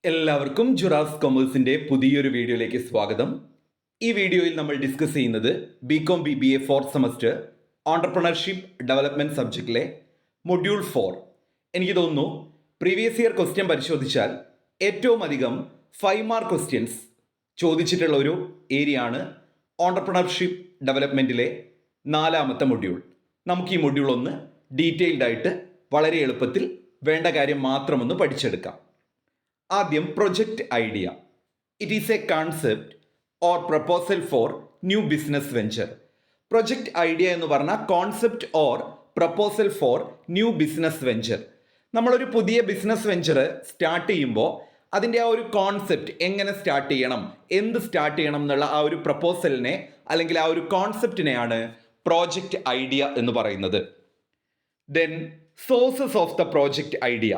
എല്ലാവർക്കും ജുറാസ് കൊമേഴ്സിന്റെ പുതിയൊരു വീഡിയോയിലേക്ക് സ്വാഗതം. ഈ വീഡിയോയിൽ നമ്മൾ ഡിസ്കസ് ചെയ്യുന്നത് ബികോം BBA fourth semester entrepreneurship development സബ്ജക്റ്റിലെ മൊഡ്യൂൾ 4. എനിക്ക് തോന്നുന്നു പ്രീവിയസ് ഇയർ ക്വസ്റ്റ്യൻ പരിശോധിച്ചാൽ ഏറ്റവും അധികം 5 മാർക്ക് ക്വസ്റ്റ്യൻസ് ചോദിച്ചിട്ടുള്ള ഒരു ഏരിയ ആണ് ഓണ്ടർപ്രണർഷിപ്പ് ഡെവലപ്മെന്റിലെ 4ാമത്തെ മൊഡ്യൂൾ. നമുക്ക് ഈ മൊഡ്യൂൾ ഒന്ന് ഡീറ്റെയിൽഡ് ആയിട്ട് വളരെ എളുപ്പത്തിൽ വേണ്ട കാര്യം മാത്രമൊന്ന് പഠിച്ചെടുക്കാം. ആദ്യം project idea. It is A concept or proposal for new business venture. Project idea എന്ന് പറഞ്ഞാൽ concept or proposal for new business venture. നമ്മളൊരു പുതിയ ബിസിനസ് വെഞ്ചർ സ്റ്റാർട്ട് ചെയ്യുമ്പോൾ അതിൻ്റെ ആ ഒരു കോൺസെപ്റ്റ് എങ്ങനെ സ്റ്റാർട്ട് ചെയ്യണം, എന്ത് സ്റ്റാർട്ട് ചെയ്യണം എന്നുള്ള ആ ഒരു പ്രപ്പോസലിനെ അല്ലെങ്കിൽ ആ ഒരു കോൺസെപ്റ്റിനെയാണ് പ്രോജക്റ്റ് ഐഡിയ എന്ന് പറയുന്നത്. Then sources of the project idea.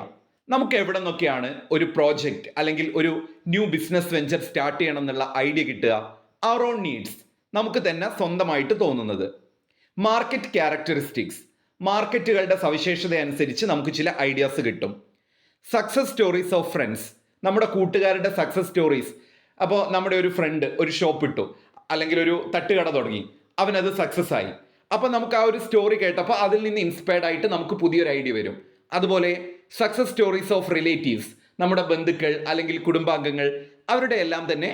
നമുക്ക് എവിടെ നിന്നൊക്കെയാണ് ഒരു പ്രോജക്റ്റ് അല്ലെങ്കിൽ ഒരു ന്യൂ ബിസിനസ് വെഞ്ചർ സ്റ്റാർട്ട് ചെയ്യണം എന്നുള്ള ഐഡിയ കിട്ടുക? അവർ ഓൺ നീഡ്സ്, നമുക്ക് തന്നെ സ്വന്തമായിട്ട് തോന്നുന്നത്. മാർക്കറ്റ് ക്യാരക്ടറിസ്റ്റിക്സ്, മാർക്കറ്റുകളുടെ സവിശേഷത അനുസരിച്ച് നമുക്ക് ചില ഐഡിയാസ് കിട്ടും. സക്സസ് സ്റ്റോറീസ് ഓഫ് ഫ്രണ്ട്സ്, നമ്മുടെ കൂട്ടുകാരുടെ സക്സസ് സ്റ്റോറീസ്. അപ്പോൾ നമ്മുടെ ഒരു ഫ്രണ്ട് ഒരു ഷോപ്പ് ഇട്ടു അല്ലെങ്കിൽ ഒരു തട്ടുകട തുടങ്ങി, അവനത് സക്സസ് ആയി. അപ്പോൾ നമുക്ക് ആ ഒരു സ്റ്റോറി കേട്ടപ്പോൾ അതിൽ നിന്ന് ഇൻസ്പയർഡ് ആയിട്ട് നമുക്ക് പുതിയൊരു ഐഡിയ വരും. അതുപോലെ സക്സസ് സ്റ്റോറീസ് ഓഫ് റിലേറ്റീവ്സ്, നമ്മുടെ ബന്ധുക്കൾ അല്ലെങ്കിൽ കുടുംബാംഗങ്ങൾ, അവരുടെ എല്ലാം തന്നെ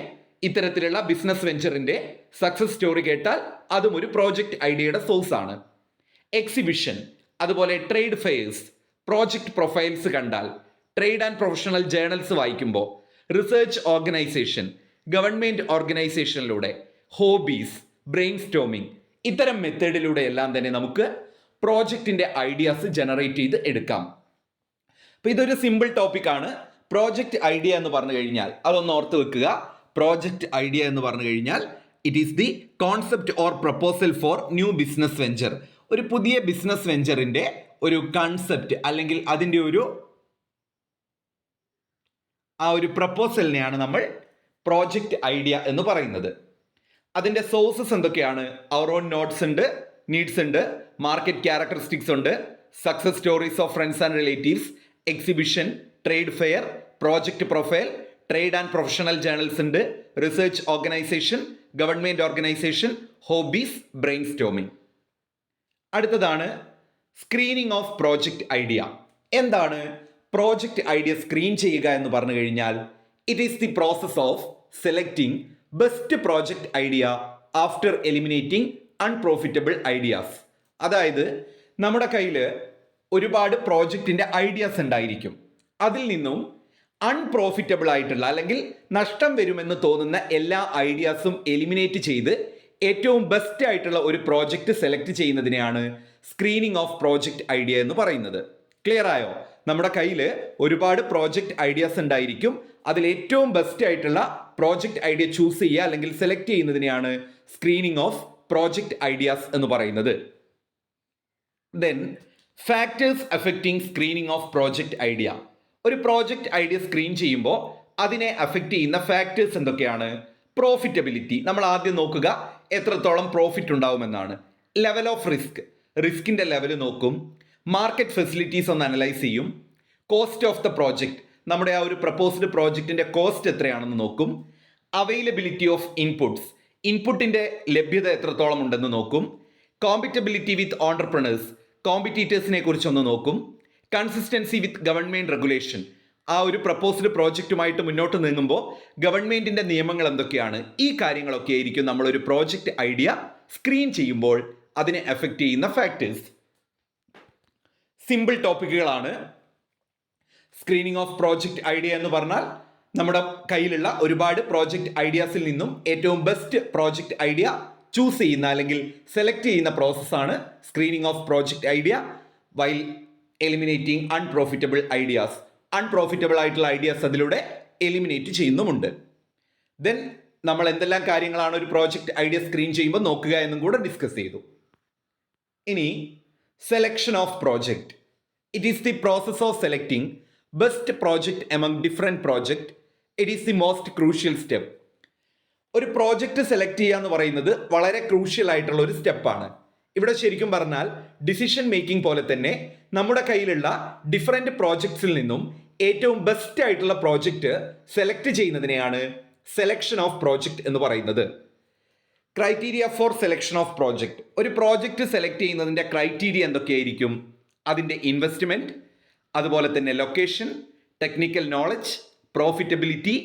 ഇത്തരത്തിലുള്ള ബിസിനസ് വെഞ്ചറിന്റെ സക്സസ് സ്റ്റോറി കേട്ടാൽ അതും ഒരു പ്രോജക്റ്റ് ഐഡിയയുടെ സോഴ്സ് ആണ്. എക്സിബിഷൻ, അതുപോലെ ട്രേഡ് ഫെയർസ്, പ്രോജക്റ്റ് പ്രൊഫൈൽസ് കണ്ടാൽ, ട്രേഡ് ആൻഡ് പ്രൊഫഷണൽ ജേർണൽസ് വായിക്കുമ്പോൾ, റിസർച്ച് ഓർഗനൈസേഷൻ, ഗവൺമെന്റ് ഓർഗനൈസേഷനിലൂടെ, ഹോബീസ്, ബ്രെയിൻ സ്റ്റോമിംഗ്, ഇത്തരം മെത്തേഡിലൂടെ എല്ലാം തന്നെ നമുക്ക് പ്രോജക്റ്റിന്റെ ഐഡിയാസ് ജനറേറ്റ് ചെയ്ത് എടുക്കാം. അപ്പൊ ഇതൊരു സിമ്പിൾ ടോപ്പിക് ആണ്. പ്രോജക്റ്റ് ഐഡിയ എന്ന് പറഞ്ഞു കഴിഞ്ഞാൽ അതൊന്ന് ഓർത്ത് വെക്കുക. പ്രോജക്റ്റ് ഐഡിയ എന്ന് പറഞ്ഞു കഴിഞ്ഞാൽ it is the concept or proposal for new business venture. ഒരു പുതിയ ബിസിനസ് വെഞ്ചറിന്റെ ഒരു കൺസെപ്റ്റ് അല്ലെങ്കിൽ അതിൻ്റെ ആ ഒരു പ്രപ്പോസലിനെയാണ് നമ്മൾ പ്രോജക്റ്റ് ഐഡിയ എന്ന് പറയുന്നത്. അതിൻ്റെ സോഴ്സസ് എന്തൊക്കെയാണ്? അവർ ഓൺ നോട്ട്സ് ഉണ്ട്, നീഡ്സ് ഉണ്ട്, മാർക്കറ്റ് ക്യാരക്ടറിസ്റ്റിക്സ് ഉണ്ട്, success stories of friends and relatives, exhibition, trade fair, project profile, trade and professional journals ഉണ്ട്, research organisation, government organisation, hobbies, brainstorming. അടുത്തതാണ് സ്ക്രീനിങ് ഓഫ് പ്രോജക്റ്റ് ഐഡിയ. എന്താണ് project idea screen ചെയ്യുക എന്ന് പറഞ്ഞു കഴിഞ്ഞാൽ it is the process of selecting best project idea after eliminating unprofitable ideas. അതായത് നമ്മുടെ കയ്യിൽ ഒരുപാട് പ്രോജക്റ്റിന്റെ ഐഡിയാസ് ഉണ്ടായിരിക്കും. അതിൽ നിന്നും അൺപ്രോഫിറ്റബിൾ ആയിട്ടുള്ള അല്ലെങ്കിൽ നഷ്ടം വരുമെന്ന് തോന്നുന്ന എല്ലാ ഐഡിയാസും എലിമിനേറ്റ് ചെയ്ത് ഏറ്റവും ബെസ്റ്റ് ആയിട്ടുള്ള ഒരു പ്രോജക്റ്റ് സെലക്ട് ചെയ്യുന്നതിനെയാണ് സ്ക്രീനിങ് ഓഫ് പ്രോജക്റ്റ് ഐഡിയ എന്ന് പറയുന്നത്. ക്ലിയർ ആയോ? നമ്മുടെ കയ്യിൽ ഒരുപാട് പ്രോജക്റ്റ് ഐഡിയാസ് ഉണ്ടായിരിക്കും. അതിൽ ഏറ്റവും ബെസ്റ്റ് ആയിട്ടുള്ള പ്രോജക്റ്റ് ഐഡിയ ചൂസ് ചെയ്യുക അല്ലെങ്കിൽ സെലക്ട് ചെയ്യുന്നതിനെയാണ് സ്ക്രീനിങ് ഓഫ് പ്രോജക്റ്റ് ഐഡിയാസ് എന്ന് പറയുന്നത്. Then factors affecting screening of project idea. ഒരു പ്രോജക്റ്റ് ഐഡിയ സ്ക്രീൻ ചെയ്യുമ്പോൾ അതിനെ അഫക്റ്റ് ചെയ്യുന്ന ഫാക്ടേഴ്സ് എന്തൊക്കെയാണ്? പ്രോഫിറ്റബിലിറ്റി, നമ്മൾ ആദ്യം നോക്കുക എത്രത്തോളം പ്രോഫിറ്റ് ഉണ്ടാവുമെന്നാണ്. ലെവൽ ഓഫ് റിസ്ക്, റിസ്കിന്റെ ലെവൽ നോക്കും. മാർക്കറ്റ് ഫെസിലിറ്റീസ് ഒന്ന് അനലൈസ് ചെയ്യും. കോസ്റ്റ് ഓഫ് ദ പ്രോജക്റ്റ്, നമ്മുടെ ആ ഒരു പ്രപ്പോസ്ഡ് പ്രോജക്റ്റിന്റെ കോസ്റ്റ് എത്രയാണെന്ന് നോക്കും. അവൈലബിലിറ്റി ഓഫ് ഇൻപുട്സ്, ഇൻപുട്ടിന്റെ ലഭ്യത എത്രത്തോളം ഉണ്ടെന്ന് നോക്കും. കോമ്പറ്റബിലിറ്റി വിത്ത് ഓണ്ടർപ്രണേഴ്സ്, കോമ്പറ്റീറ്റേഴ്സിനെ കുറിച്ചൊന്ന് നോക്കും. കൺസിസ്റ്റൻസി വിത്ത് ഗവൺമെന്റ് റെഗുലേഷൻ, ആ ഒരു പ്രപ്പോസ്ഡ് പ്രോജക്റ്റുമായിട്ട് മുന്നോട്ട് നീങ്ങുമ്പോൾ ഗവൺമെന്റിന്റെ നിയമങ്ങൾ എന്തൊക്കെയാണ്, ഈ കാര്യങ്ങളൊക്കെ ആയിരിക്കും നമ്മളൊരു പ്രോജക്റ്റ് ഐഡിയ സ്ക്രീൻ ചെയ്യുമ്പോൾ അതിനെ എഫക്റ്റ് ചെയ്യുന്ന ഫാക്ടേഴ്സ്. സിമ്പിൾ ടോപ്പിക്കുകളാണ്. സ്ക്രീനിങ് ഓഫ് പ്രോജക്റ്റ് ഐഡിയ എന്ന് പറഞ്ഞാൽ നമ്മുടെ കയ്യിലുള്ള ഒരുപാട് പ്രോജക്റ്റ് ഐഡിയാസിൽ നിന്നും ഏറ്റവും ബെസ്റ്റ് പ്രോജക്റ്റ് ഐഡിയ ചൂസ് ചെയ്യുന്ന അല്ലെങ്കിൽ സെലക്ട് ചെയ്യുന്ന പ്രോസസ്സാണ് screening of project idea while eliminating unprofitable ideas. Unprofitable ആയിട്ടുള്ള ഐഡിയാസ് അതിലൂടെ എലിമിനേറ്റ് ചെയ്യുന്നുമുണ്ട്. ദെൻ നമ്മൾ എന്തെല്ലാം കാര്യങ്ങളാണ് ഒരു പ്രോജക്റ്റ് ഐഡിയ സ്ക്രീൻ ചെയ്യുമ്പോൾ നോക്കുക എന്നും കൂടെ ഡിസ്കസ് ചെയ്തു. ഇനി selection of project. It is the process of selecting best project among different project. It is the most crucial step. ഒരു പ്രോജക്റ്റ് സെലക്ട് ചെയ്യുക എന്ന് പറയുന്നത് വളരെ ക്രൂഷ്യൽ ആയിട്ടുള്ള ഒരു സ്റ്റെപ്പാണ്. ഇവിടെ ശരിക്കും പറഞ്ഞാൽ ഡിസിഷൻ മേക്കിംഗ് പോലെ തന്നെ നമ്മുടെ കയ്യിലുള്ള ഡിഫറെന്റ് പ്രോജക്ട്സിൽ നിന്നും ഏറ്റവും ബെസ്റ്റ് ആയിട്ടുള്ള പ്രോജക്റ്റ് സെലക്ട് ചെയ്യുന്നതിനെയാണ് സെലക്ഷൻ ഓഫ് പ്രോജക്റ്റ് എന്ന് പറയുന്നത്. Criteria for selection of project. ഒരു പ്രോജക്റ്റ് സെലക്ട് ചെയ്യുന്നതിൻ്റെ ക്രൈറ്റീരിയ എന്തൊക്കെയായിരിക്കും? അതിൻ്റെ ഇൻവെസ്റ്റ്മെൻറ്റ്, അതുപോലെ തന്നെ location, technical knowledge, profitability,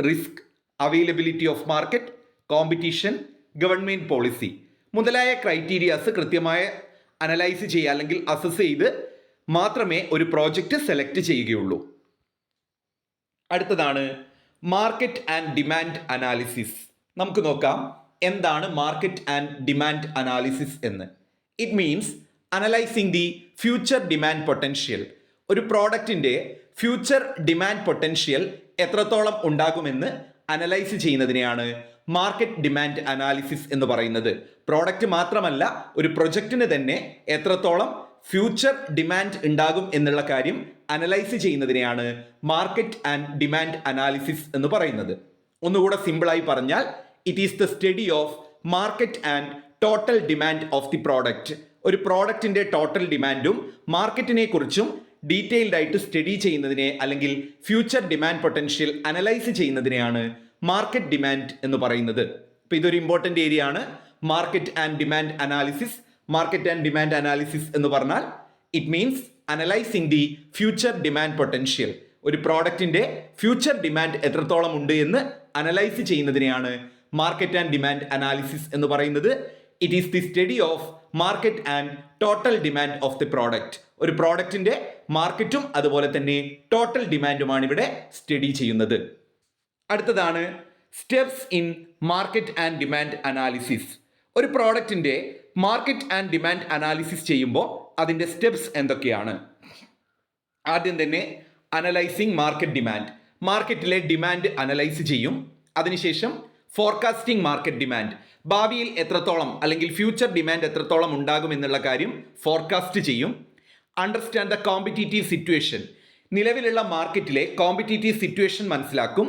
risk, availability of market, competition, government policy മുതലായ ക്രൈറ്റീരിയാസ് കൃത്യമായി അനലൈസ് ചെയ്യുക അല്ലെങ്കിൽ അസസ് ചെയ്ത് മാത്രമേ ഒരു പ്രോജക്റ്റ് സെലക്ട് ചെയ്യുകയുള്ളൂ. അടുത്തതാണ് മാർക്കറ്റ് ആൻഡ് ഡിമാൻഡ് അനാലിസിസ്. നമുക്ക് നോക്കാം എന്താണ് മാർക്കറ്റ് ആൻഡ് ഡിമാൻഡ് അനാലിസിസ് എന്ന്. It means analysing the future demand potential. ഒരു പ്രോഡക്റ്റിൻ്റെ ഫ്യൂച്ചർ ഡിമാൻഡ് പൊട്ടൻഷ്യൽ എത്രത്തോളം ഉണ്ടാകുമെന്ന് അനലൈസ് ചെയ്യുന്നതിനെയാണ് മാർക്കറ്റ് ഡിമാൻഡ് അനാലിസിസ് എന്ന് പറയുന്നത്. പ്രോഡക്റ്റ് മാത്രമല്ല, ഒരു പ്രൊജക്റ്റിന് തന്നെ എത്രത്തോളം ഫ്യൂച്ചർ ഡിമാൻഡ് ഉണ്ടാകും എന്നുള്ള കാര്യം അനലൈസ് ചെയ്യുന്നതിനെയാണ് മാർക്കറ്റ് ആൻഡ് ഡിമാൻഡ് അനാലിസിസ് എന്ന് പറയുന്നത്. ഒന്നുകൂടെ സിമ്പിളായി പറഞ്ഞാൽ it is the study of market and total demand of the product. ഒരു പ്രോഡക്റ്റിൻ്റെ ടോട്ടൽ ഡിമാൻഡും മാർക്കറ്റിനെ കുറിച്ചും ഡീറ്റെയിൽഡ് ആയിട്ട് സ്റ്റഡി ചെയ്യുന്നതിനെ അല്ലെങ്കിൽ ഫ്യൂച്ചർ ഡിമാൻഡ് പൊട്ടൻഷ്യൽ അനലൈസ് ചെയ്യുന്നതിനെയാണ് മാർക്കറ്റ് ഡിമാൻഡ് എന്ന് പറയുന്നത്. അപ്പോൾ ഇതൊരു ഇമ്പോർട്ടൻ്റ് ഏരിയ ആണ്. Market and demand analysis. Market and demand analysis എന്ന് പറഞ്ഞാൽ it means analysing the future demand potential. ഒരു പ്രോഡക്റ്റിൻ്റെ ഫ്യൂച്ചർ ഡിമാൻഡ് എത്രത്തോളം ഉണ്ട് എന്ന് അനലൈസ് ചെയ്യുന്നതിനെയാണ് മാർക്കറ്റ് ആൻഡ് ഡിമാൻഡ് അനാലിസിസ് എന്ന് പറയുന്നത്. It is the study of market and total demand of the product. ഒരു പ്രോഡക്റ്റിൻ്റെ മാർക്കറ്റും അതുപോലെ തന്നെ ടോട്ടൽ ഡിമാൻഡുമാണ് ഇവിടെ സ്റ്റഡി ചെയ്യുന്നത്. അടുത്തതാണ് steps in market and demand analysis. ഒരു പ്രോഡക്റ്റിൻ്റെ മാർക്കറ്റ് ആൻഡ് ഡിമാൻഡ് അനാലിസിസ് ചെയ്യുമ്പോൾ അതിൻ്റെ സ്റ്റെപ്സ് എന്തൊക്കെയാണ്? ആദ്യം തന്നെ അനലൈസിങ് മാർക്കറ്റ് ഡിമാൻഡ്. മാർക്കറ്റിലെ ഡിമാൻഡ് അനലൈസ് ചെയ്യും. അതിനുശേഷം ഫോർകാസ്റ്റിംഗ് മാർക്കറ്റ് ഡിമാൻഡ്. ഭാവിയിൽ എത്രത്തോളം അല്ലെങ്കിൽ ഫ്യൂച്ചർ ഡിമാൻഡ് എത്രത്തോളം ഉണ്ടാകും എന്നുള്ള കാര്യം ഫോർകാസ്റ്റ് ചെയ്യും. Understand the competitive situation. നിലവിലുള്ള മാർക്കറ്റിലെ കോമ്പറ്റീറ്റീവ് സിറ്റുവേഷൻ മനസ്സിലാക്കും.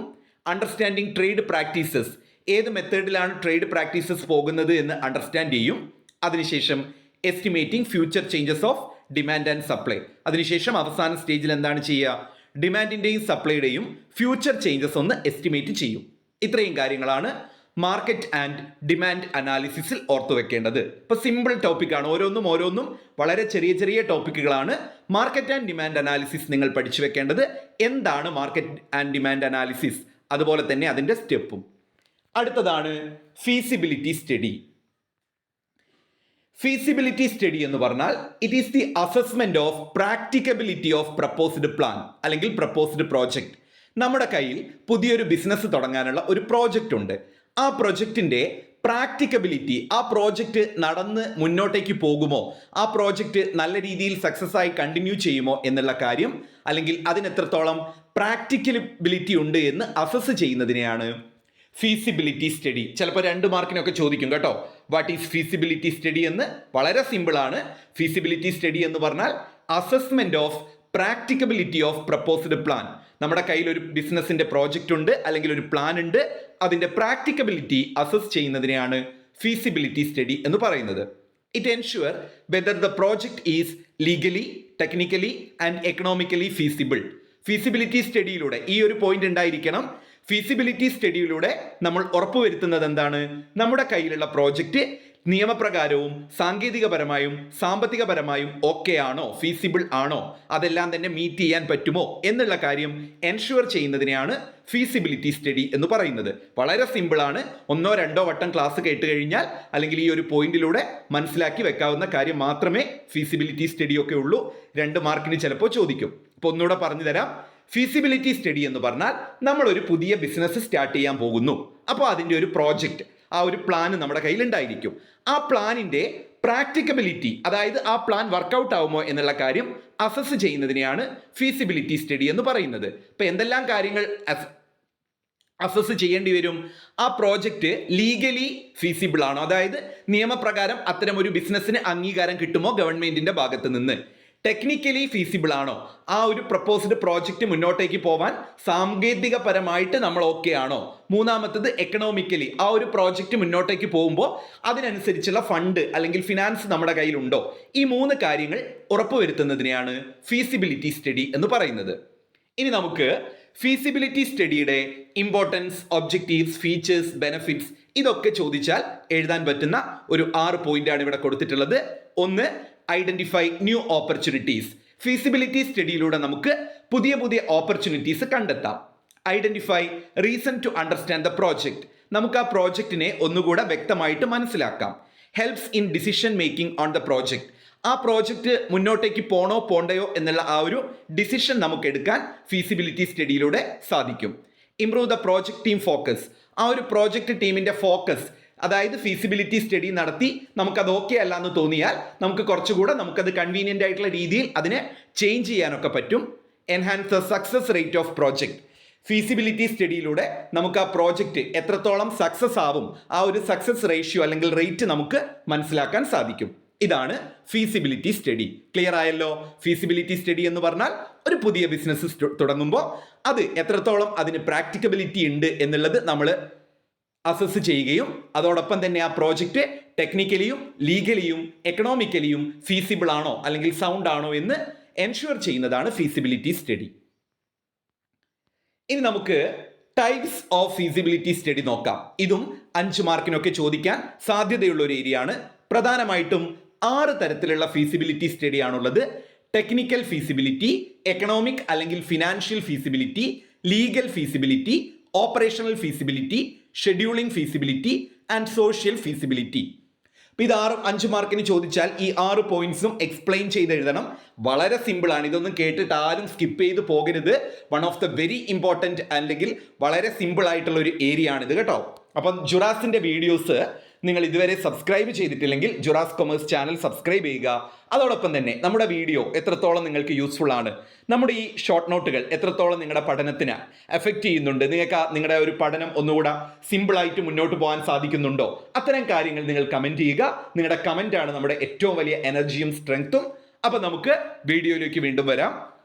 Understanding trade practices. ഏത് മെത്തേഡിലാണ് ട്രേഡ് പ്രാക്ടീസസ് പോകുന്നത് എന്ന് അണ്ടർസ്റ്റാൻഡ് ചെയ്യും. അതിനുശേഷം estimating future changes of demand and supply. അതിനുശേഷം അവസാന സ്റ്റേജിൽ എന്താണ് ചെയ്യുക? ഡിമാൻഡിൻ്റെയും സപ്ലൈയുടെയും ഫ്യൂച്ചർ ചേഞ്ചസ് ഒന്ന് എസ്റ്റിമേറ്റ് ചെയ്യും. ഇത്രയും കാര്യങ്ങളാണ് മാർക്കറ്റ് ആൻഡ് ഡിമാൻഡ് അനാലിസിസിൽ ഓർത്തു വെക്കേണ്ടത്. ഇപ്പോൾ സിമ്പിൾ ടോപ്പിക്കാണ്. ഓരോന്നും വളരെ ചെറിയ ചെറിയ ടോപ്പിക്കുകളാണ്. മാർക്കറ്റ് ആൻഡ് ഡിമാൻഡ് അനാലിസിസ് നിങ്ങൾ പഠിച്ചു വെക്കേണ്ടത്. എന്താണ് മാർക്കറ്റ് ആൻഡ് ഡിമാൻഡ് അനാലിസിസ്, അതുപോലെ തന്നെ അതിൻ്റെ സ്റ്റെപ്പും. അടുത്തതാണ് ഫീസിബിലിറ്റി സ്റ്റഡി. ഫീസിബിലിറ്റി സ്റ്റഡി എന്ന് പറഞ്ഞാൽ it is the assessment of practicability of proposed plan അല്ലെങ്കിൽ പ്രപ്പോസ്ഡ് പ്രോജക്റ്റ്. നമ്മുടെ കയ്യിൽ പുതിയൊരു ബിസിനസ് തുടങ്ങാനുള്ള ഒരു പ്രോജക്റ്റ് ഉണ്ട്. ആ പ്രൊജക്റ്റിൻ്റെ പ്രാക്ടിക്കബിലിറ്റി, ആ പ്രോജക്റ്റ് നടന്ന് മുന്നോട്ടേക്ക് പോകുമോ, ആ പ്രോജക്റ്റ് നല്ല രീതിയിൽ സക്സസ് ആയി കണ്ടിന്യൂ ചെയ്യുമോ എന്നുള്ള കാര്യം, അല്ലെങ്കിൽ അതിനെത്രത്തോളം പ്രാക്ടിക്കബിലിറ്റി ഉണ്ട് എന്ന് അസസ് ചെയ്യുന്നതിനെയാണ് ഫീസിബിലിറ്റി സ്റ്റഡി. ചിലപ്പോൾ 2 മാർക്കിനൊക്കെ ചോദിക്കും കേട്ടോ. വാട്ട് ഈസ് ഫീസിബിലിറ്റി സ്റ്റഡി എന്ന്. വളരെ സിമ്പിളാണ്. ഫീസിബിലിറ്റി സ്റ്റഡി എന്ന് പറഞ്ഞാൽ assessment of practicability of proposed plan. നമ്മുടെ കയ്യിൽ ഒരു ബിസിനസിന്റെ പ്രോജക്റ്റ് ഉണ്ട് അല്ലെങ്കിൽ ഒരു പ്ലാൻ ഉണ്ട്. അതിന്റെ പ്രാക്ടിക്കബിലിറ്റി അസസ് ചെയ്യുന്നതിനെയാണ് ഫീസിബിലിറ്റി സ്റ്റഡി എന്ന് പറയുന്നത്. It ensure whether the project is legally, technically and economically feasible. Feasibility സ്റ്റഡിയിലൂടെ ഈ ഒരു പോയിന്റ് ഉണ്ടായിരിക്കണം. ഫീസിബിലിറ്റി സ്റ്റഡിയിലൂടെ നമ്മൾ ഉറപ്പുവരുത്തുന്നത് എന്താണ്? നമ്മുടെ കയ്യിലുള്ള പ്രോജക്റ്റ് നിയമപ്രകാരവും സാങ്കേതികപരമായും സാമ്പത്തികപരമായും ഓക്കെ ആണോ, ഫീസിബിൾ ആണോ, അതെല്ലാം തന്നെ മീറ്റ് ചെയ്യാൻ പറ്റുമോ എന്നുള്ള കാര്യം എൻഷുവർ ചെയ്യുന്നതിനെയാണ് ഫീസിബിലിറ്റി സ്റ്റഡി എന്ന് പറയുന്നത്. വളരെ സിമ്പിളാണ്. 1-2 വട്ടം ക്ലാസ് കേട്ട് കഴിഞ്ഞാൽ അല്ലെങ്കിൽ ഈ ഒരു പോയിന്റിലൂടെ മനസ്സിലാക്കി വെക്കാവുന്ന കാര്യം മാത്രമേ ഫീസിബിലിറ്റി സ്റ്റഡി ഒക്കെ ഉള്ളൂ. 2 മാർക്കിന് ചിലപ്പോൾ ചോദിക്കും. അപ്പോൾ ഒന്നുകൂടെ പറഞ്ഞു തരാം. ഫീസിബിലിറ്റി സ്റ്റഡി എന്ന് പറഞ്ഞാൽ നമ്മൾ ഒരു പുതിയ ബിസിനസ് സ്റ്റാർട്ട് ചെയ്യാൻ പോകുന്നു. അപ്പോൾ അതിൻ്റെ ഒരു പ്രോജക്റ്റ്, ആ ഒരു പ്ലാൻ നമ്മുടെ കയ്യിൽ ഉണ്ടായിരിക്കും. ആ പ്ലാനിൻ്റെ പ്രാക്ടിക്കബിലിറ്റി, അതായത് ആ പ്ലാൻ വർക്കൗട്ട് ആവുമോ എന്നുള്ള കാര്യം അസസ് ചെയ്യുന്നതിനെയാണ് ഫീസിബിലിറ്റി സ്റ്റഡി എന്ന് പറയുന്നത്. ഇപ്പം എന്തെല്ലാം കാര്യങ്ങൾ അസസ് ചെയ്യേണ്ടി വരും? ആ പ്രോജക്റ്റ് ലീഗലി ഫീസിബിൾ ആണോ, അതായത് നിയമപ്രകാരം അത്തരം ഒരു ബിസിനസ്സിന് അംഗീകാരം കിട്ടുമോ ഗവൺമെന്റിന്റെ ഭാഗത്ത് നിന്ന്? ടെക്നിക്കലി ഫീസിബിൾ ആണോ, ആ ഒരു പ്രപ്പോസ്ഡ് പ്രോജക്റ്റ് മുന്നോട്ടേക്ക് പോവാൻ സാങ്കേതികപരമായിട്ട് നമ്മൾ ഓക്കെ ആണോ? മൂന്നാമത്തത് എക്കണോമിക്കലി, ആ ഒരു പ്രോജക്റ്റ് മുന്നോട്ടേക്ക് പോകുമ്പോൾ അതിനനുസരിച്ചുള്ള ഫണ്ട് അല്ലെങ്കിൽ ഫിനാൻസ് നമ്മുടെ കയ്യിലുണ്ടോ? ഈ 3 കാര്യങ്ങൾ ഉറപ്പുവരുത്തുന്നതിനെയാണ് ഫീസിബിലിറ്റി സ്റ്റഡി എന്ന് പറയുന്നത്. ഇനി നമുക്ക് ഫീസിബിലിറ്റി സ്റ്റഡിയുടെ ഇമ്പോർട്ടൻസ്, ഒബ്ജക്റ്റീവ്സ്, ഫീച്ചേഴ്സ്, ബെനഫിറ്റ്സ് ഇതൊക്കെ ചോദിച്ചാൽ എഴുതാൻ പറ്റുന്ന ഒരു 6 പോയിന്റാണ് ഇവിടെ കൊടുത്തിട്ടുള്ളത്. ഒന്ന്, ഐഡന്റിഫൈ ന്യൂ ഓപ്പർച്യൂണിറ്റീസ്. ഫീസിബിലിറ്റി സ്റ്റഡിയിലൂടെ നമുക്ക് പുതിയ പുതിയ ഓപ്പർച്യൂണിറ്റീസ് കണ്ടെത്താം. Identify reason to understand the project. നമുക്ക് ആ പ്രോജക്റ്റിനെ ഒന്നുകൂടെ വ്യക്തമായിട്ട് മനസ്സിലാക്കാം. Helps in decision making on the project. ആ പ്രോജക്റ്റ് മുന്നോട്ടേക്ക് പോണോ പോണ്ടയോ എന്നുള്ള ആ ഒരു ഡിസിഷൻ നമുക്ക് എടുക്കാൻ ഫീസിബിലിറ്റി സ്റ്റഡിയിലൂടെ സാധിക്കും. Improve the project team focus. ആ ഒരു പ്രോജക്റ്റ് ടീമിന്റെ ഫോക്കസ്, അതായത് ഫീസിബിലിറ്റി സ്റ്റഡി നടത്തി നമുക്കത് ഓക്കെ അല്ല എന്ന് തോന്നിയാൽ നമുക്കത് കൺവീനിയന്റ് ആയിട്ടുള്ള രീതിയിൽ അതിനെ ചേഞ്ച് ചെയ്യാനൊക്കെ പറ്റും. Enhance the success rate of project. Feasibility സ്റ്റഡിയിലൂടെ നമുക്ക് ആ പ്രോജക്റ്റ് എത്രത്തോളം സക്സസ് ആവും, ആ ഒരു സക്സസ് റേഷ്യോ അല്ലെങ്കിൽ റേറ്റ് നമുക്ക് മനസ്സിലാക്കാൻ സാധിക്കും. ഇതാണ് ഫീസിബിലിറ്റി സ്റ്റഡി. ക്ലിയർ ആയല്ലോ? ഫീസിബിലിറ്റി സ്റ്റഡി എന്ന് പറഞ്ഞാൽ ഒരു പുതിയ ബിസിനസ് തുടങ്ങുമ്പോൾ അത് എത്രത്തോളം അതിന് പ്രാക്ടിക്കബിലിറ്റി ഉണ്ട് എന്നുള്ളത് നമ്മൾ അസസ് ചെയ്യുകയും അതോടൊപ്പം തന്നെ ആ പ്രോജക്റ്റ് ടെക്നിക്കലിയും ലീഗലിയും എക്കണോമിക്കലിയും ഫീസിബിൾ ആണോ അല്ലെങ്കിൽ സൗണ്ട് ആണോ എന്ന് എൻഷുർ ചെയ്യുന്നതാണ് ഫീസിബിലിറ്റി സ്റ്റഡി. ഇനി നമുക്ക് ടൈപ്സ് ഓഫ് ഫീസിബിലിറ്റി സ്റ്റഡി നോക്കാം. ഇതും 5 മാർക്കിനൊക്കെ ചോദിക്കാൻ സാധ്യതയുള്ള ഒരു ഏരിയ ആണ്. പ്രധാനമായിട്ടും 6 തരത്തിലുള്ള ഫീസിബിലിറ്റി സ്റ്റഡി ആണുള്ളത്. ടെക്നിക്കൽ ഫീസിബിലിറ്റി, എക്കണോമിക് അല്ലെങ്കിൽ financial feasibility, legal feasibility, operational feasibility, scheduling feasibility and social feasibility. ഇത് 5 മാർക്കിന് ചോദിച്ചാൽ ഈ 6 പോയിന്റ്സും എക്സ്പ്ലെയിൻ ചെയ്ത് എഴുതണം. വളരെ സിമ്പിൾ ആണ്. ഇതൊന്നും കേട്ടിട്ട് ആരും സ്കിപ്പ് ചെയ്ത് പോകരുത്. One of the very important അല്ലെങ്കിൽ വളരെ സിമ്പിൾ ആയിട്ടുള്ള ഒരു ഏരിയ ആണിത് കേട്ടോ. അപ്പം ജുറാസിന്റെ വീഡിയോസ് നിങ്ങൾ ഇതുവരെ സബ്സ്ക്രൈബ് ചെയ്തിട്ടില്ലെങ്കിൽ ജുറാസ് കൊമേഴ്സ് ചാനൽ സബ്സ്ക്രൈബ് ചെയ്യുക. അതോടൊപ്പം തന്നെ നമ്മുടെ വീഡിയോ എത്രത്തോളം നിങ്ങൾക്ക് യൂസ്ഫുൾ ആണ്, നമ്മുടെ ഈ ഷോർട്ട് നോട്ടുകൾ എത്രത്തോളം നിങ്ങളുടെ പഠനത്തിന് എഫക്റ്റ് ചെയ്യുന്നുണ്ട്, നിങ്ങൾക്ക് നിങ്ങളുടെ ഒരു പഠനം ഒന്നുകൂടെ സിമ്പിളായിട്ട് മുന്നോട്ട് പോകാൻ സാധിക്കുന്നുണ്ടോ, അത്തരം കാര്യങ്ങൾ നിങ്ങൾ കമൻറ്റ് ചെയ്യുക. നിങ്ങളുടെ കമൻ്റ് ആണ് നമ്മുടെ ഏറ്റവും വലിയ എനർജിയും സ്ട്രെങ്ത്തും. അപ്പം നമുക്ക് വീഡിയോയിലേക്ക് വീണ്ടും വരാം.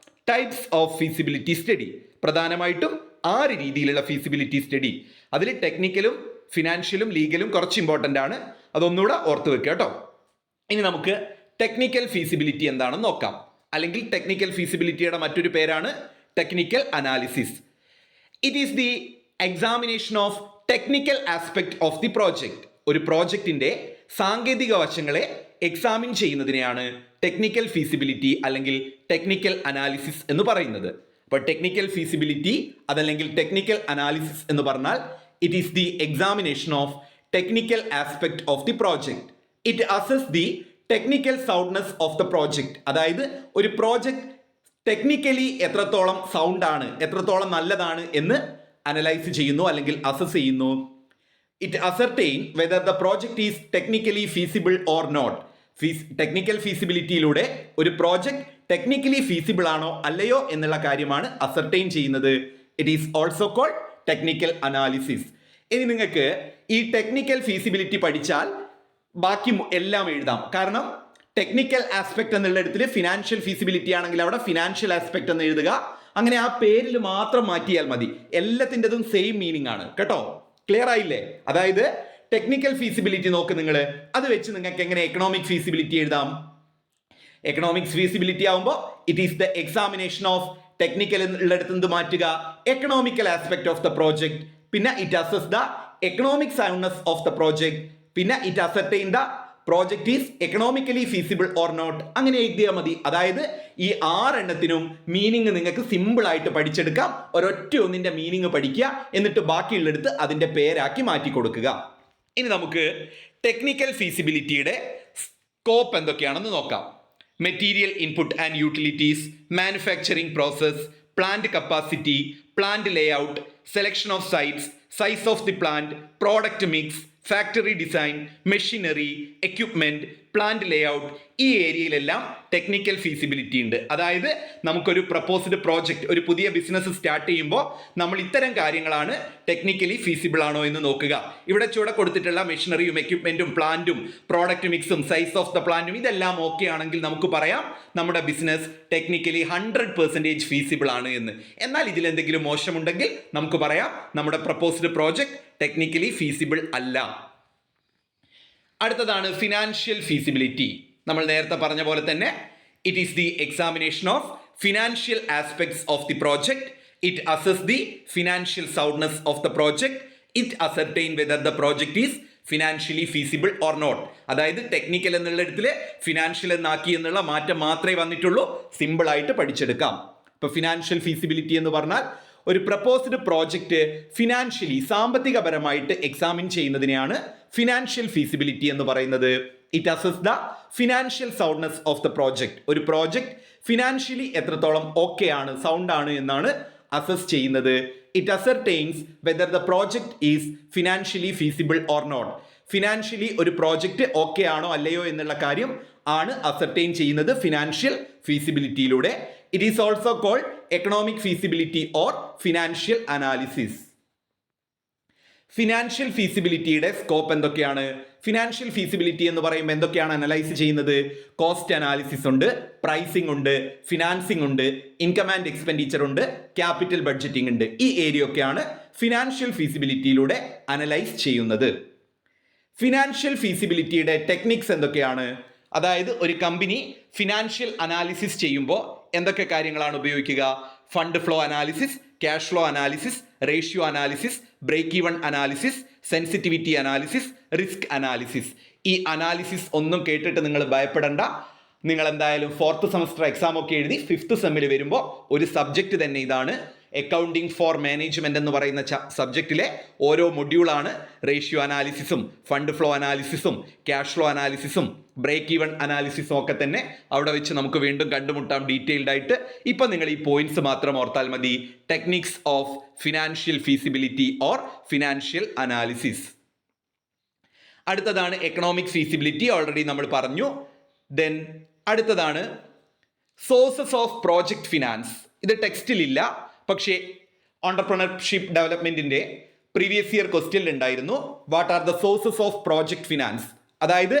Types of feasibility study. പ്രധാനമായിട്ടും 6 രീതിയിലുള്ള ഫീസിബിലിറ്റി സ്റ്റഡി. അതിൽ ടെക്നിക്കലും ഫിനാൻഷ്യലും ലീഗലും കുറച്ച് ഇമ്പോർട്ടൻ്റ് ആണ്. അതൊന്നുകൂടെ ഓർത്ത് വെക്കുക കേട്ടോ. ഇനി നമുക്ക് ടെക്നിക്കൽ ഫീസിബിലിറ്റി എന്താണെന്ന് നോക്കാം. അല്ലെങ്കിൽ ടെക്നിക്കൽ ഫീസിബിലിറ്റിയുടെ മറ്റൊരു പേരാണ് technical analysis. It is the examination of technical aspect of the project. ഒരു പ്രോജക്റ്റിന്റെ സാങ്കേതിക വശങ്ങളെ എക്സാമിൻ ചെയ്യുന്നതിനെയാണ് ടെക്നിക്കൽ ഫീസിബിലിറ്റി അല്ലെങ്കിൽ ടെക്നിക്കൽ അനാലിസിസ് എന്ന് പറയുന്നത്. അപ്പോൾ ടെക്നിക്കൽ ഫീസിബിലിറ്റി അതല്ലെങ്കിൽ ടെക്നിക്കൽ അനാലിസിസ് എന്ന് പറഞ്ഞാൽ it is the examination of technical aspect of the project. It assess the technical soundness of the project. അതായത് ഒരു പ്രോജക്റ്റ് ടെക്നിക്കലി എത്രത്തോളം സൗണ്ട് ആണ്, എത്രത്തോളം നല്ലതാണ് എന്ന് അനലൈസ് ചെയ്യുന്നു അല്ലെങ്കിൽ അസസ് ചെയ്യുന്നു. It ascertain whether the project is technically feasible or not. Technical ഫീസിബിലിറ്റിയിലൂടെ ഒരു പ്രോജക്റ്റ് ടെക്നിക്കലി ഫീസിബിൾ ആണോ അല്ലയോ എന്നുള്ള കാര്യമാണ് അസർട്ടൈൻ ചെയ്യുന്നത്. It is also called technical analysis. ഇനി നിങ്ങൾക്ക് ഈ ടെക്നിക്കൽ ഫീസിബിലിറ്റി പഠിച്ചാൽ ബാക്കി എല്ലാം എഴുതാം. കാരണം ടെക്നിക്കൽ ആസ്പെക്ട് എന്നുള്ള ഇടത്തിൽ ഫിനാൻഷ്യൽ ഫീസിബിലിറ്റി ആണെങ്കിൽ അവിടെ ഫിനാൻഷ്യൽ ആസ്പെക്ട് എന്ന് എഴുതുക. അങ്ങനെ ആ പേരിൽ മാത്രം മാറ്റിയാൽ മതി. എല്ലാത്തിൻ്റെതും സെയിം മീനിങ് ആണ് കേട്ടോ. ക്ലിയർ ആയില്ലേ? അതായത് ടെക്നിക്കൽ ഫീസിബിലിറ്റി നോക്ക് നിങ്ങൾ, അത് വെച്ച് നിങ്ങൾക്ക് എങ്ങനെ എക്കണോമിക് ഫീസിബിലിറ്റി എഴുതാം. എക്കണോമിക്സ് ഫീസിബിലിറ്റി ആവുമ്പോൾ it is the examination of technical ഉള്ളിടത്ത് നിന്ന് മാറ്റുക economical aspect of the project. പിന്നെ it assess the economic soundness of the project. പിന്നെ it ascertain the project is economically feasible or not. അങ്ങനെ എഴുതിയാൽ മതി. അതായത് ഈ 6 എണ്ണത്തിനും മീനിങ് നിങ്ങൾക്ക് സിമ്പിൾ ആയിട്ട് പഠിച്ചെടുക്കാം. ഒരൊറ്റ ഒന്നിന്റെ മീനിങ് പഠിക്കുക, എന്നിട്ട് ബാക്കിയുള്ളിടത്ത് അതിന്റെ പേരാക്കി മാറ്റി കൊടുക്കുക. ഇനി നമുക്ക് ടെക്നിക്കൽ ഫീസിബിലിറ്റിയുടെ സ്കോപ്പ് എന്തൊക്കെയാണെന്ന് നോക്കാം. Material input and utilities, manufacturing process, plant capacity, plant layout, selection of sites, size of the plant, product mix, factory design, machinery, equipment, plant layout. ഈ ഏരിയയിലെല്ലാം ടെക്നിക്കൽ ഫീസിബിലിറ്റി ഉണ്ട്. അതായത് നമുക്കൊരു പ്രപ്പോസ്ഡ് പ്രോജക്റ്റ്, ഒരു പുതിയ business start ചെയ്യുമ്പോൾ നമ്മൾ ഇത്തരം കാര്യങ്ങളാണ് ടെക്നിക്കലി ഫീസിബിൾ ആണോ എന്ന് നോക്കുക. ഇവിടെ ചുവടെ കൊടുത്തിട്ടുള്ള മെഷീനറിയും എക്യുപ്മെന്റും പ്ലാന്റും പ്രോഡക്റ്റ് മിക്സും സൈസ് ഓഫ് ദ പ്ലാന്റും ഇതെല്ലാം ഓക്കെ ആണെങ്കിൽ നമുക്ക് പറയാം നമ്മുടെ ബിസിനസ് ടെക്നിക്കലി 100% ഫീസിബിൾ ആണ് എന്ന്. എന്നാൽ ഇതിലെന്തെങ്കിലും മോശമുണ്ടെങ്കിൽ നമുക്ക് പറയാം നമ്മുടെ പ്രപ്പോസ്ഡ് പ്രോജക്റ്റ് ടെക്നിക്കലി ഫീസിബിൾ അല്ല. അടുത്തതാണ് ഫിനാൻഷ്യൽ ഫീസിബിലിറ്റി. നമ്മൾ നേരത്തെ പറഞ്ഞ പോലെ തന്നെ it is the examination of financial aspects of the project, it assess the financial soundness of the project, it ascertain whether the project is financially feasible or not. അതായത് technical എന്നുള്ള ഇടത്തില് financial എന്നാക്കി എന്നുള്ള മാറ്റം മാത്രമേ വന്നിട്ടുള്ളൂ. സിമ്പിൾ ആയിട്ട് പഠിച്ചെടുക്കാം. ഇപ്പൊ ഫിനാൻഷ്യൽ ഫീസിബിലിറ്റി എന്ന് പറഞ്ഞാൽ ഒരു പ്രപ്പോസ്ഡ് പ്രോജക്റ്റ് ഫിനാൻഷ്യലി സാമ്പത്തികപരമായിട്ട് എക്സാമിൻ ചെയ്യുന്നതിനെയാണ് ഫിനാൻഷ്യൽ ഫീസിബിലിറ്റി എന്ന് പറയുന്നത്. It assess the financial soundness of the project. ഒരു പ്രോജക്റ്റ് ഫിനാൻഷ്യലി എത്രത്തോളം ഓക്കെ ആണ്, സൗണ്ട് ആണ് എന്നാണ് അസസ് ചെയ്യുന്നത്. It ascertains whether the project is financially feasible or not. Financially ഒരു പ്രോജക്റ്റ് ഓക്കെ ആണോ അല്ലയോ എന്നുള്ള കാര്യം ആണ് അസർടെയിൻ ചെയ്യുന്നത് ഫിനാൻഷ്യൽ ഫീസിബിലിറ്റിയിലൂടെ. It is also called economic feasibility or financial analysis. Financial ഫീസിബിലിറ്റിയുടെ സ്കോപ്പ് എന്തൊക്കെയാണ്? ഫിനാൻഷ്യൽ ഫീസിബിലിറ്റി എന്ന് പറയുമ്പോൾ എന്തൊക്കെയാണ് അനലൈസ് ചെയ്യുന്നത്? കോസ്റ്റ് അനാലിസിസ് ഉണ്ട്, പ്രൈസിംഗ് ഉണ്ട്, ഫിനാൻസിംഗ് ഉണ്ട്, ഇൻകം ആൻഡ് എക്സ്പെൻഡിച്ചർ ഉണ്ട്, ക്യാപിറ്റൽ ബഡ്ജറ്റിംഗ് ഉണ്ട്. ഈ ഏരിയ ഒക്കെയാണ് ഫിനാൻഷ്യൽ ഫീസിബിലിറ്റിയിലൂടെ അനലൈസ് ചെയ്യുന്നത്. ഫിനാൻഷ്യൽ ഫീസിബിലിറ്റിയുടെ ടെക്നിക്സ് എന്തൊക്കെയാണ്? അതായത് ഒരു കമ്പനി ഫിനാൻഷ്യൽ അനാലിസിസ് ചെയ്യുമ്പോൾ എന്തൊക്കെ കാര്യങ്ങളാണ് ഉപയോഗിക്കുക? Fund flow analysis, cash flow analysis, ratio analysis, break even analysis, sensitivity analysis, risk analysis. ഈ അനാലിസിസ് ഒന്നും കേട്ടിട്ട് നിങ്ങൾ ഭയപ്പെടണ്ട. നിങ്ങൾ എന്തായാലും 4th സെമസ്റ്റർ എക്സാം ഒക്കെ എഴുതി 5th സെമ്മിൽ വരുമ്പോൾ ഒരു സബ്ജക്റ്റ് തന്നെ ഇതാണ്. അക്കൗണ്ടിങ് ഫോർ മാനേജ്മെന്റ് എന്ന് പറയുന്ന സബ്ജക്റ്റിലെ ഓരോ മൊഡ്യൂളാണ് റേഷ്യോ അനാലിസിസും ഫണ്ട് ഫ്ലോ അനാലിസിസും ക്യാഷ് ഫ്ലോ അനാലിസിസും ബ്രേക്ക് ഈവൺ അനാലിസിസും ഒക്കെ തന്നെ അവിടെ വെച്ച് നമുക്ക് വീണ്ടും കണ്ടുമുട്ടാം ഡീറ്റെയിൽഡ് ആയിട്ട്. ഇപ്പം നിങ്ങൾ ഈ പോയിന്റ്സ് മാത്രം ഓർത്താൽ മതി. Techniques of financial feasibility or financial analysis. അടുത്തതാണ് എക്കണോമിക് ഫീസിബിലിറ്റി, ഓൾറെഡി നമ്മൾ പറഞ്ഞു. ദെൻ അടുത്തതാണ് സോഴ്സസ് ഓഫ് പ്രോജക്റ്റ് ഫിനാൻസ്. ഇത് ടെക്സ്റ്റിലില്ല, പക്ഷേ ഓണ്ടർപ്രണർഷിപ്പ് ഡെവലപ്മെന്റിന്റെ പ്രീവിയസ് ഇയർ ക്വസ്റ്റ്യൻ ഉണ്ടായിരുന്നു. What are the sources of project finance? അതായത്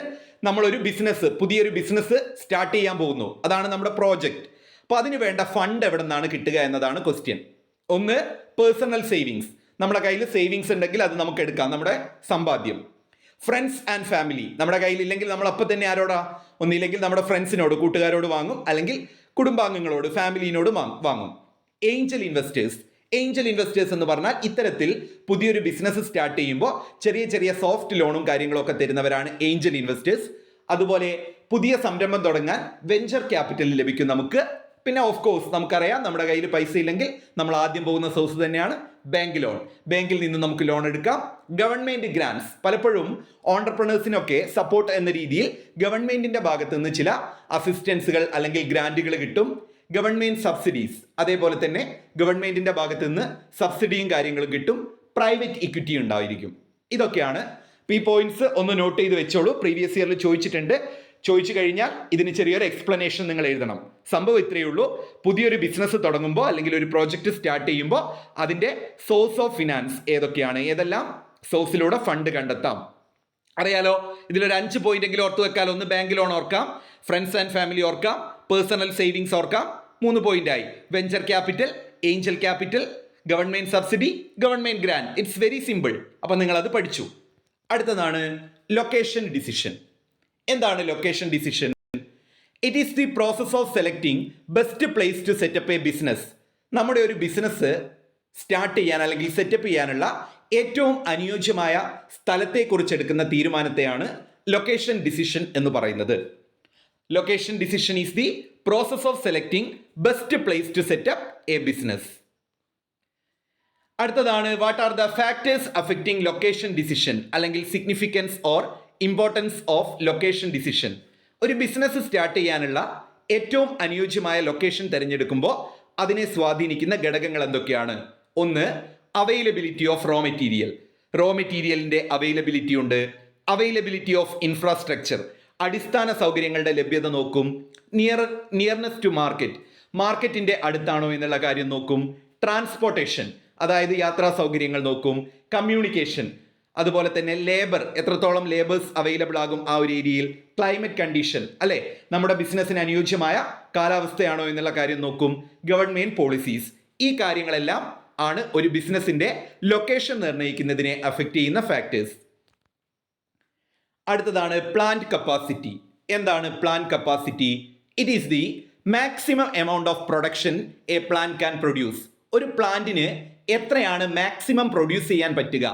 നമ്മളൊരു ബിസിനസ്, പുതിയൊരു ബിസിനസ് സ്റ്റാർട്ട് ചെയ്യാൻ പോകുന്നു, അതാണ് നമ്മുടെ പ്രോജക്റ്റ്. അപ്പോൾ അതിന് വേണ്ട ഫണ്ട് എവിടെ നിന്നാണ് കിട്ടുക എന്നതാണ് ക്വസ്റ്റ്യൻ. ഒന്ന്, പേഴ്സണൽ സേവിങ്സ്. നമ്മുടെ കയ്യിൽ സേവിങ്സ് ഉണ്ടെങ്കിൽ അത് നമുക്ക് എടുക്കാം, നമ്മുടെ സമ്പാദ്യം. Friends and family. നമ്മുടെ കയ്യിൽ ഇല്ലെങ്കിൽ നമ്മൾ അപ്പം തന്നെ ആരോടാ? ഒന്നില്ലെങ്കിൽ നമ്മുടെ ഫ്രണ്ട്സിനോട്, കൂട്ടുകാരോട് വാങ്ങും, അല്ലെങ്കിൽ കുടുംബാംഗങ്ങളോട്, ഫാമിലിനോട് വാങ്ങും. Angel investors. ഏഞ്ചൽ ഇൻവെസ്റ്റേഴ്സ് എന്ന് പറഞ്ഞാൽ ഇത്തരത്തിൽ പുതിയൊരു ബിസിനസ് സ്റ്റാർട്ട് ചെയ്യുമ്പോൾ ചെറിയ ചെറിയ സോഫ്റ്റ് ലോണും കാര്യങ്ങളൊക്കെ തരുന്നവരാണ് ഏഞ്ചൽ ഇൻവെസ്റ്റേഴ്സ്. അതുപോലെ പുതിയ സംരംഭം തുടങ്ങാൻ വെഞ്ചർ ക്യാപിറ്റൽ ലഭിക്കും നമുക്ക്. പിന്നെ ഓഫ് കോഴ്സ് നമുക്കറിയാം, നമ്മുടെ കയ്യിൽ പൈസ ഇല്ലെങ്കിൽ നമ്മൾ ആദ്യം പോകുന്ന സോഴ്സ് തന്നെയാണ് ബാങ്ക് ലോൺ. ബാങ്കിൽ നിന്ന് നമുക്ക് ലോൺ എടുക്കാം. Government grants. പലപ്പോഴും ഓണ്ടർപ്രണേഴ്സിനൊക്കെ സപ്പോർട്ട് എന്ന രീതിയിൽ ഗവൺമെന്റിന്റെ ഭാഗത്ത് നിന്ന് ചില അസിസ്റ്റൻസുകൾ അല്ലെങ്കിൽ ഗ്രാൻറ്റുകൾ കിട്ടും. ഗവൺമെന്റ് സബ്സിഡീസ്, അതേപോലെ തന്നെ ഗവൺമെന്റിന്റെ ഭാഗത്ത് നിന്ന് സബ്സിഡിയും കാര്യങ്ങളും കിട്ടും. പ്രൈവറ്റ് ഇക്വിറ്റി ഉണ്ടായിരിക്കും. ഇതൊക്കെയാണ്. ഈ പോയിന്റ്സ് ഒന്ന് നോട്ട് ചെയ്ത് വെച്ചോളൂ. പ്രീവിയസ് ഇയറിൽ ചോദിച്ചിട്ടുണ്ട്. ചോദിച്ചു കഴിഞ്ഞാൽ ഇതിന് ചെറിയൊരു എക്സ്പ്ലനേഷൻ നിങ്ങൾ എഴുതണം. സംഭവം ഇത്രയേ ഉള്ളൂ. പുതിയൊരു ബിസിനസ് തുടങ്ങുമ്പോൾ അല്ലെങ്കിൽ ഒരു പ്രോജക്റ്റ് സ്റ്റാർട്ട് ചെയ്യുമ്പോൾ അതിന്റെ സോഴ്സ് ഓഫ് ഫിനാൻസ് ഏതൊക്കെയാണ്, ഏതെല്ലാം സോഴ്സിലൂടെ ഫണ്ട് കണ്ടെത്താം. അറിയാലോ, ഇതിലൊരു 5 പോയിന്റ് എങ്കിലും ഓർത്ത് വെക്കാലോ. ഒന്ന് ബാങ്ക് ലോൺ ഓർക്കാം, ഫ്രണ്ട്സ് ആൻഡ് ഫാമിലി ഓർക്കാം, പേഴ്സണൽ സേവിങ്സ് ഓർക്കാം. 3 പോയിന്റായി. Venture capital, angel capital, government subsidy, government grant. It's very simple. അപ്പം നിങ്ങൾ അത് പഠിച്ചു. അടുത്തതാണ് ലൊക്കേഷൻ ഡിസിഷൻ. എന്താണ് location decision? It is the process of selecting best place to set up a business. നമ്മുടെ ഒരു ബിസിനസ് സ്റ്റാർട്ട് ചെയ്യാൻ അല്ലെങ്കിൽ സെറ്റപ്പ് ചെയ്യാനുള്ള ഏറ്റവും അനുയോജ്യമായ സ്ഥലത്തെക്കുറിച്ച് എടുക്കുന്ന തീരുമാനത്തെയാണ് ലൊക്കേഷൻ ഡിസിഷൻ എന്ന് പറയുന്നത്. Location decision is the process of selecting best place to set up a business. അടുത്തതാണ് what are the factors affecting location decision അല്ലെങ്കിൽ significance or importance of location decision. ഒരു ബിസിനസ് സ്റ്റാർട്ട് ചെയ്യാനുള്ള ഏറ്റവും അനുയോജ്യമായ ലൊക്കേഷൻ തിരഞ്ഞെടുക്കുമ്പോൾ അതിനെ സ്വാധീനിക്കുന്ന ഘടകങ്ങൾ എന്തൊക്കെയാണ്? ഒന്ന്, availability of raw material. Raw മെറ്റീരിയലിന്റെ അവൈലബിലിറ്റി ഉണ്ട്. അവൈലബിലിറ്റി ഓഫ് ഇൻഫ്രാസ്ട്രക്ചർ, അടിസ്ഥാന സൗകര്യങ്ങളുടെ ലഭ്യത നോക്കും. നിയർനെസ് ടു മാർക്കറ്റ്, മാർക്കറ്റിന്റെ അടുത്താണോ എന്നുള്ള കാര്യം നോക്കും. ട്രാൻസ്പോർട്ടേഷൻ, അതായത് യാത്രാ സൗകര്യങ്ങൾ നോക്കും. കമ്മ്യൂണിക്കേഷൻ, അതുപോലെ തന്നെ ലേബർ, എത്രത്തോളം ലേബേഴ്സ് അവൈലബിൾ ആകും ആ ഒരു ഏരിയയിൽ. ക്ലൈമറ്റ് കണ്ടീഷൻ, അല്ലെ, നമ്മുടെ ബിസിനസ്സിന് അനുയോജ്യമായ കാലാവസ്ഥയാണോ എന്നുള്ള കാര്യം നോക്കും. Government policies. ഈ കാര്യങ്ങളെല്ലാം ആണ് ഒരു ബിസിനസിന്റെ ലൊക്കേഷൻ നിർണ്ണയിക്കുന്നതിനെ അഫക്റ്റ് ചെയ്യുന്ന ഫാക്ടേഴ്സ്. അടുത്തതാണ് പ്ലാന്റ് കപ്പാസിറ്റി. എന്താണ് plant capacity? It is the maximum amount of production a plant can produce. ഒരു പ്ലാന്റിന് എത്രയാണ് മാക്സിമം പ്രൊഡ്യൂസ് ചെയ്യാൻ പറ്റുക,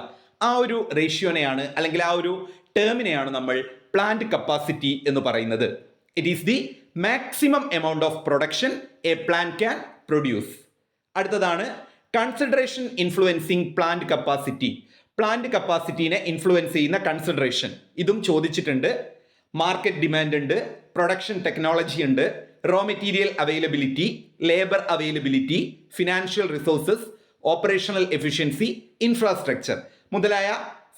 ആ ഒരു റേഷ്യോനെയാണ് അല്ലെങ്കിൽ ആ ഒരു ടേമിനെയാണ് നമ്മൾ പ്ലാന്റ് കപ്പാസിറ്റി എന്ന് പറയുന്നത്. It is the maximum amount of production a plant can produce. അടുത്തതാണ് consideration influencing plant capacity. Plant കപ്പാസിറ്റീനെ ഇൻഫ്ലുവൻസ് ചെയ്യുന്ന കൺസിഡറേഷൻ, ഇതും ചോദിച്ചിട്ടുണ്ട്. മാർക്കറ്റ് ഡിമാൻഡ് ഉണ്ട്, പ്രൊഡക്ഷൻ ടെക്നോളജി ഉണ്ട്, raw material availability, labour availability, financial resources, operational efficiency, infrastructure മുതലായ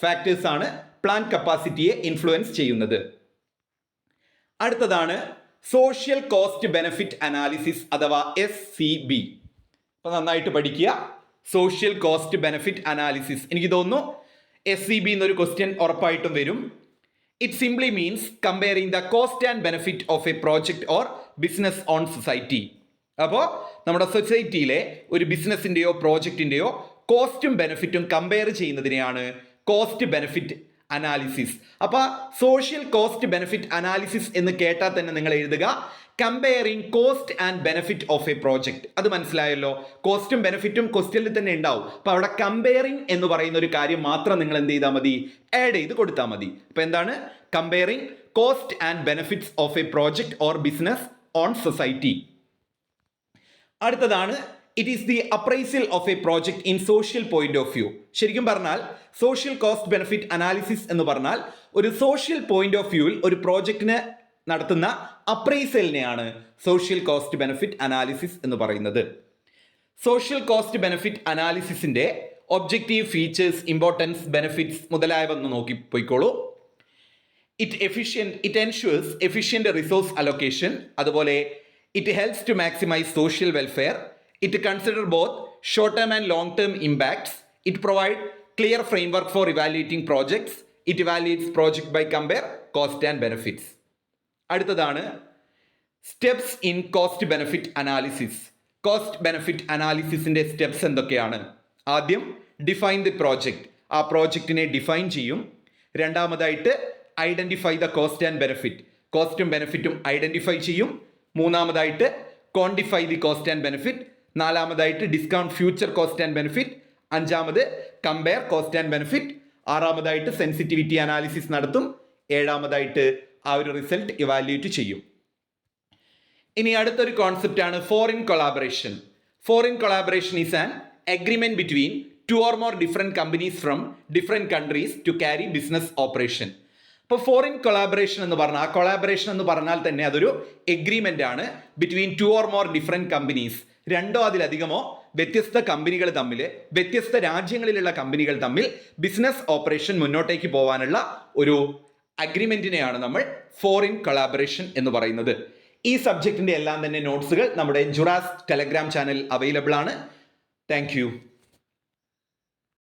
factors ആണ് plant കപ്പാസിറ്റിയെ ഇൻഫ്ലുവൻസ് ചെയ്യുന്നത്. അടുത്തതാണ് സോഷ്യൽ കോസ്റ്റ് ബെനിഫിറ്റ് അനാലിസിസ് അഥവാ SCB. അപ്പൊ നന്നായിട്ട് പഠിക്കുക. സോഷ്യൽ കോസ്റ്റ് ബെനിഫിറ്റ് അനാലിസിസ്, എനിക്ക് തോന്നുന്നു SCB എന്നൊരു ക്വസ്റ്റ്യൻ ഉറപ്പായിട്ടും വരും. It simply means comparing the cost and benefit of a project or business on society. അപ്പോൾ നമ്മുടെ സൊസൈറ്റിയിലെ ഒരു ബിസിനസ്സിൻ്റെയോ പ്രോജക്റ്റിൻ്റെയോ കോസ്റ്റും ബെനിഫിറ്റും കമ്പയർ ചെയ്യുന്നതിനെയാണ് കോസ്റ്റ് ബെനിഫിറ്റ് അനാലിസിസ്. അപ്പോൾ സോഷ്യൽ കോസ്റ്റ് ബെനിഫിറ്റ് അനാലിസിസ് എന്ന് കേട്ടാൽ തന്നെ നിങ്ങൾ എഴുതുക comparing cost and benefit of a project. അത് മനസ്സിലായല്ലോ, കോസ്റ്റും ബെനിഫിറ്റും ക്വസ്റ്റ്യനിൽ തന്നെ ഉണ്ടാവും. അപ്പോൾ അവിടെ കമ്പയറിംഗ് എന്ന് പറയുന്ന ഒരു കാര്യം മാത്രം നിങ്ങൾ എന്ത് ചെയ്താൽ മതി, ആഡ് ചെയ്ത് കൊടുത്താൽ മതി. അപ്പോൾ എന്താണ് comparing cost and benefits of a project or business on society. അടുത്തതാണ് it is the appraisal of a project in social point of view. ശരിക്കും പറഞ്ഞാൽ സോഷ്യൽ കോസ്റ്റ് ബെനിഫിറ്റ് അനാലിസിസ് എന്ന് പറഞ്ഞാൽ ഒരു സോഷ്യൽ പോയിന്റ് ഓഫ് വ്യൂവിൽ ഒരു പ്രോജക്റ്റിന് നടത്തുന്ന അപ്രൈസലിനെയാണ് സോഷ്യൽ കോസ്റ്റ് ബെനിഫിറ്റ് അനാലിസിസ് എന്ന് പറയുന്നത്. സോഷ്യൽ കോസ്റ്റ് ബെനിഫിറ്റ് അനാലിസിസിന്റെ ഒബ്ജക്റ്റീവ്, ഫീച്ചേഴ്സ്, ഇമ്പോർട്ടൻസ്, ബെനിഫിറ്റ്സ് മുതലായവ ഒന്ന് നോക്കി പോയിക്കോളൂ. It ensures efficient resource allocation, അതുപോലെ it helps to maximise social welfare, it consider both short term and long term impacts, it provide clear framework for evaluating projects, it evaluates project by compare cost and benefits. അടുത്തതാണ് steps in cost benefit analysis. Cost benefit അനാലിസിസിന്റെ steps എന്തൊക്കെയാണ്? ആദ്യം define the project, ആ പ്രോജക്റ്റിനെ define ചെയ്യും. രണ്ടാമതായിട്ട് identify the cost and benefit, കോസ്റ്റും ബെനിഫിറ്റും identify ചെയ്യും. മൂന്നാമതായിട്ട് quantify the cost and benefit. നാലാമതായിട്ട് discount future cost and benefit. അഞ്ചാമത് കമ്പയർ കോസ്റ്റ് ആൻഡ് ബെനിഫിറ്റ്. ആറാമതായിട്ട് സെൻസിറ്റിവിറ്റി അനാലിസിസ് നടത്തും. ഏഴാമതായിട്ട് ആ ഒരു റിസൾട്ട് ഇവാലുവേറ്റ് ചെയ്യും. ഇനി അടുത്തൊരു കോൺസെപ്റ്റ് ആണ് foreign collaboration. Foreign collaboration is an agreement between two or more different companies from different countries to carry business operation. ഇപ്പോൾ ഫോറിൻ കൊളാബറേഷൻ എന്ന് പറഞ്ഞാൽ, ആ കൊളാബറേഷൻ എന്ന് പറഞ്ഞാൽ തന്നെ അതൊരു എഗ്രിമെന്റ് ആണ് between two or more different companies, രണ്ടോ അതിലധികമോ വ്യത്യസ്ത കമ്പനികൾ തമ്മിൽ, വ്യത്യസ്ത രാജ്യങ്ങളിലുള്ള കമ്പനികൾ തമ്മിൽ ബിസിനസ് ഓപ്പറേഷൻ മുന്നോട്ടേക്ക് പോകാനുള്ള ഒരു അഗ്രിമെന്റിനെയാണ് നമ്മൾ ഫോറിൻ കൊളാബറേഷൻ എന്ന് പറയുന്നത്. ഈ സബ്ജക്റ്റിന്റെ എല്ലാം തന്നെ നോട്ട്സുകൾ നമ്മുടെ ജുറാസ് ടെലഗ്രാം ചാനൽ അവൈലബിൾ ആണ്. താങ്ക്